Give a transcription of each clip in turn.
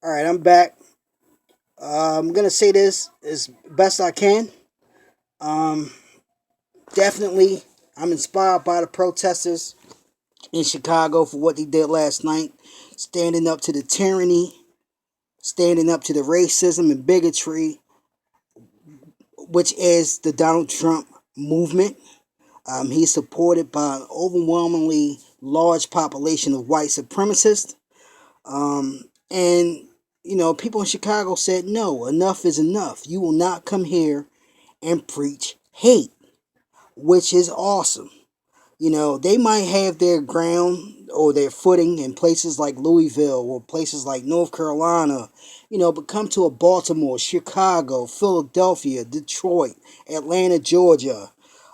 All right, I'm back. I'm gonna say this as best I can. Um, Definitely, I'm inspired by the protesters in Chicago for what they did last night, standing up to the tyranny, standing up to the racism and bigotry, which is the Donald Trump movement. He's supported by an overwhelmingly large population of white supremacists. And, people in Chicago said, no, enough is enough. You will not come here and preach hate, which is awesome. They might have their ground or their footing in places like Louisville or places like North Carolina, but come to a Baltimore, Chicago, Philadelphia, Detroit, Atlanta, Georgia,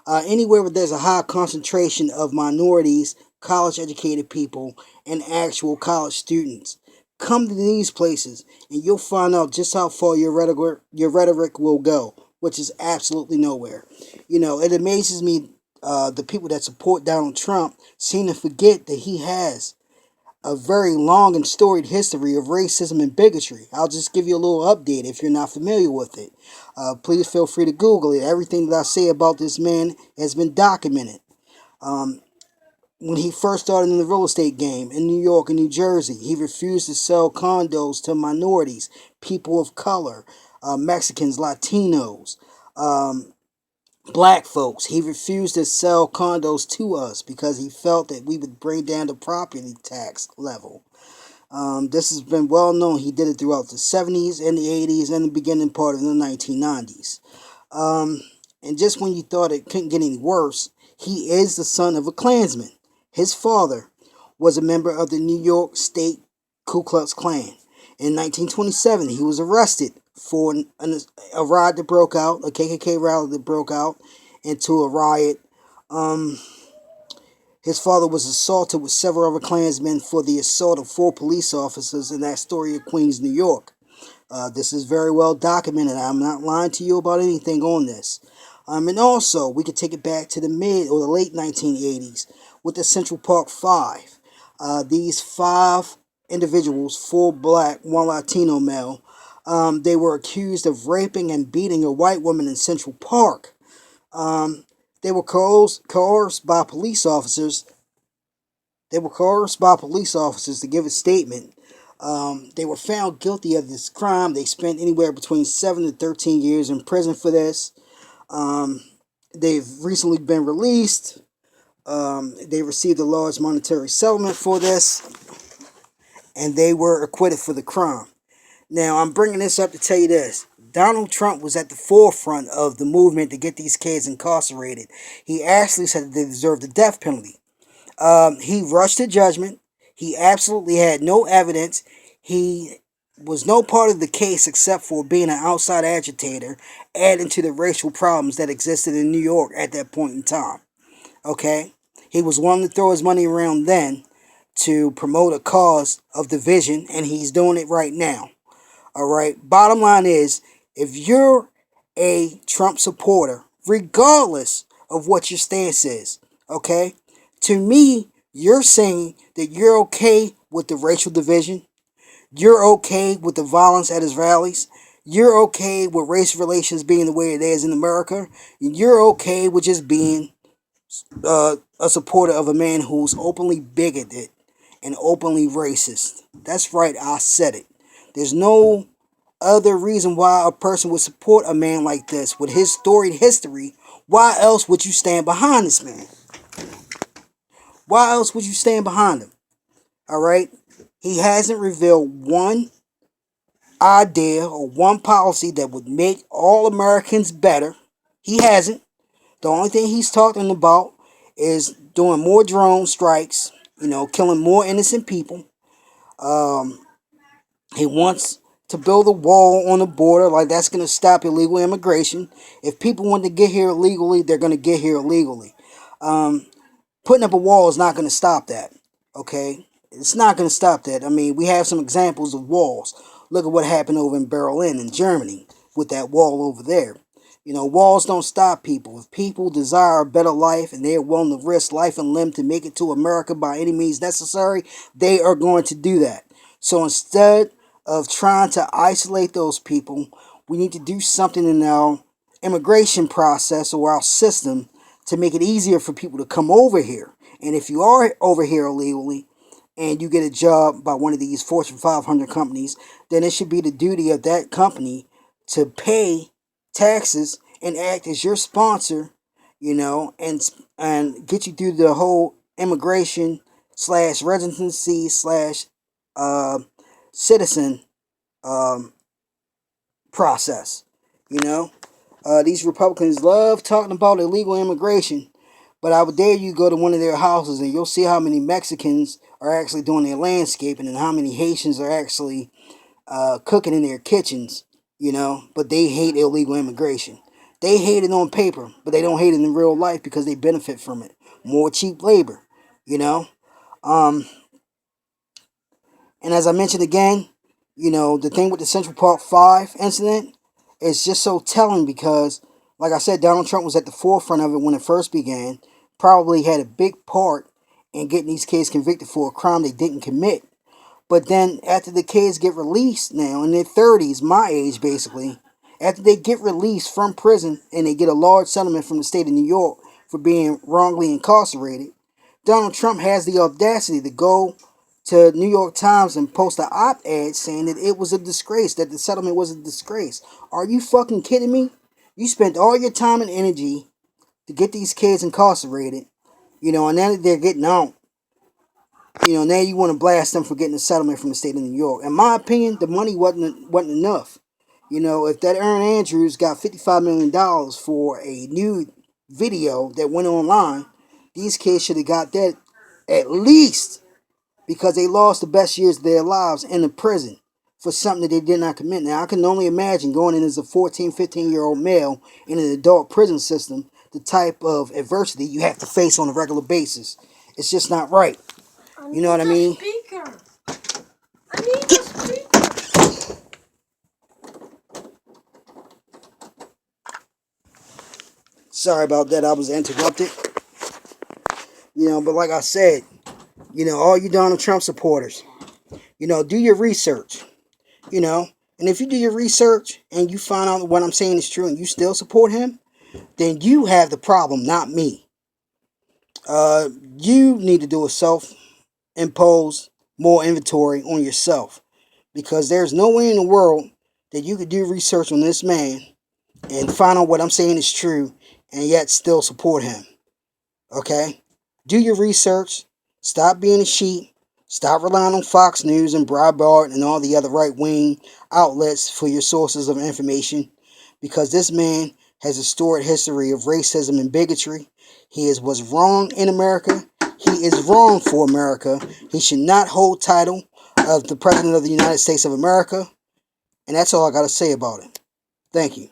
anywhere where there's a high concentration of minorities, college educated people, and actual college students. Come to these places and you'll find out just how far your rhetoric will go, which is absolutely nowhere. It amazes me the people that support Donald Trump seem to forget that he has a very long and storied history of racism and bigotry. I'll just give you a little update if you're not familiar with it. Please feel free to Google it. Everything that I say about this man has been documented. Um, when he first started in the real estate game in New York and New Jersey, he refused to sell condos to minorities, people of color, Mexicans, Latinos. Um, Black folks. He refused to sell condos to us because he felt that we would bring down the property tax level. This has been well known. He did it throughout the 70s and the 80s and the beginning part of the 1990s. Um, and just when you thought it couldn't get any worse, he is the son of a Klansman. His father was a member of the New York State Ku Klux Klan. In 1927, he was arrested for a riot that broke out, a KKK rally that broke out into a riot. Um, his father was assaulted with several other Klansmen for the assault of four police officers in Astoria, Queens, New York. This is very well documented. I'm not lying to you about anything on this. And also, we could take it back to the mid or the late 1980s with the Central Park Five. These five individuals, four black, one Latino male, they were accused of raping and beating a white woman in Central Park. Um, they were coerced by police officers. They were coerced by police officers to give a statement. They were found guilty of this crime. They spent anywhere between 7 to 13 years in prison for this. Um, they've recently been released. They received a large monetary settlement for this, and they were acquitted for the crime. Now, I'm bringing this up to tell you this. Donald Trump was at the forefront of the movement to get these kids incarcerated. He actually said that they deserved the death penalty. He rushed to judgment. He absolutely had no evidence. He was no part of the case except for being an outside agitator, adding to the racial problems that existed in New York at that point in time. Okay? He was willing to throw his money around then to promote a cause of division, and he's doing it right now. All right? Bottom line is, if you're a Trump supporter, regardless of what your stance is, okay? To me, you're saying that you're okay with the racial division. You're okay with the violence at his rallies. You're okay with race relations being the way it is in America. You're okay with just being a supporter of a man who's openly bigoted and openly racist. That's right, I said it. There's no other reason why a person would support a man like this with his storied history. Why else would you stand behind this man? Why else would you stand behind him? All right? He hasn't revealed one idea or one policy that would make all Americans better. He hasn't. The only thing he's talking about is doing more drone strikes, killing more innocent people. Um, he wants to build a wall on the border, like that's going to stop illegal immigration. If people want to get here illegally, they're going to get here illegally. Um, Putting up a wall is not going to stop that. Okay? It's not going to stop that. I mean, we have some examples of walls. Look at what happened over in Berlin in Germany with that wall over there. Walls don't stop people. If people desire a better life and they're willing to risk life and limb to make it to America by any means necessary, they are going to do that. So instead of trying to isolate those people, we need to do something in our immigration process or our system to make it easier for people to come over here. And if you are over here illegally and you get a job by one of these Fortune 500 companies, then it should be the duty of that company to pay taxes and act as your sponsor, and get you through the whole immigration slash residency slash uh, citizen um, process. You know, these Republicans love talking about illegal immigration, but I would dare you go to one of their houses and you'll see how many Mexicans are actually doing their landscaping and how many Haitians are actually cooking in their kitchens. But they hate illegal immigration. They hate it on paper, but they don't hate it in real life because they benefit from it. More cheap labor, you know. Um, and as I mentioned again, the thing with the Central Park 5 incident is just so telling because, like I said, Donald Trump was at the forefront of it when it first began, probably had a big part in getting these kids convicted for a crime they didn't commit. But then after the kids get released now in their 30s, my age basically, after they get released from prison and they get a large settlement from the state of New York for being wrongly incarcerated, Donald Trump has the audacity to go to New York Times and post an op-ed saying that it was a disgrace, that the settlement was a disgrace. Are you fucking kidding me? You spent all your time and energy to get these kids incarcerated, and now that they're getting out, now you want to blast them for getting a settlement from the state of New York. In my opinion, the money wasn't enough. If that Aaron Andrews got $55 million for a new video that went online, these kids should have got that at least because they lost the best years of their lives in the prison for something that they did not commit. Now, I can only imagine going in as a 14, 15-year-old male in an adult prison system, the type of adversity you have to face on a regular basis. It's just not right. You know what I mean? Speaker. I need the speaker. Sorry about that. I was interrupted. But like I said, all you Donald Trump supporters, do your research. And if you do your research and you find out what I'm saying is true and you still support him, then you have the problem, not me. You need to do a self-imposed more inventory on yourself because there's no way in the world that you could do research on this man and find out what I'm saying is true and yet still support him. Okay? Do your research. Stop being a sheep. Stop relying on Fox News and Breitbart and all the other right-wing outlets for your sources of information because this man has a storied history of racism and bigotry. He was wrong in America. He is wrong for America. He should not hold title of the President of the United States of America. And that's all I got to say about it. Thank you.